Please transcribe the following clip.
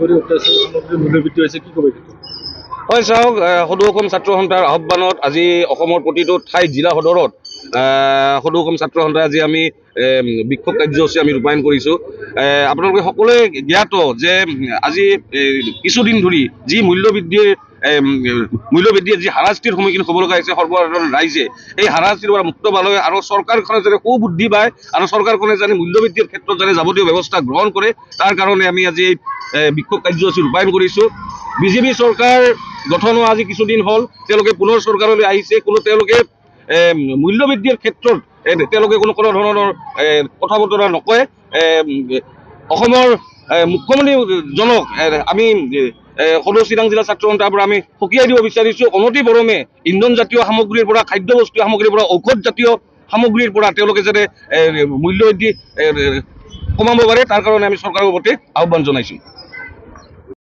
কৰি অত্যাচাৰ সামগ্ৰী মূল্যবৃদ্ধি হৈছে, কি ক'ব? হয় চাওক, সদৌ অসম ছাত্ৰ সন্থাৰ আহ্বানত আজি অসমৰ প্ৰতিটো ঠাইত জিলা সদৰত সদৌ অসম ছাত্ৰ সন্থাই আজি আমি বিক্ষোভ কাৰ্যসূচী আমি ৰূপায়ণ কৰিছোঁ। আপোনালোকে সকলোৱে জ্ঞাত যে আজি কিছুদিন ধৰি যি মূল্যবৃদ্ধিৰ যি হাৰাশাস্তিৰ সন্মুখীন হ'ব লগা হৈছে সৰ্বসাধাৰণ ৰাইজে, এই হাৰাশাস্তিৰ পৰা মুক্ত পাবলৈ আৰু চৰকাৰখনে যাতে সুবুদ্ধি পায় আৰু চৰকাৰখনে যাতে মূল্যবৃদ্ধিৰ ক্ষেত্ৰত যাতে যাৱতীয় ব্যৱস্থা গ্ৰহণ কৰে, তাৰ কাৰণে আমি আজি এই বিক্ষোভ কাৰ্যসূচী ৰূপায়ণ কৰিছোঁ। বিজেপি চৰকাৰ গঠন হোৱা আজি কিছুদিন হ'ল, তেওঁলোকে পুনৰ চৰকাৰলৈ আহিছে, তেওঁলোকে মূল্যবৃদ্ধিৰ ক্ষেত্ৰত তেওঁলোকে কোনো ধৰণৰ কথা বতৰা নকয়। অসমৰ মুখ্যমন্ত্ৰীজনক আমি সদৌ চিৰাং জিলা ছাত্ৰ সন্থাৰ পৰা আমি সকীয়াই দিব বিচাৰিছোঁ, অনতি পলমে ইন্ধনজাতীয় সামগ্ৰীৰ পৰা, খাদ্যবস্তু সামগ্ৰীৰ পৰা, ঔষধজাতীয় সামগ্ৰীৰ পৰা তেওঁলোকে যাতে মূল্যবৃদ্ধি কমাব পাৰে, তাৰ কাৰণে আমি চৰকাৰৰ প্ৰতি আহ্বান জনাইছোঁ।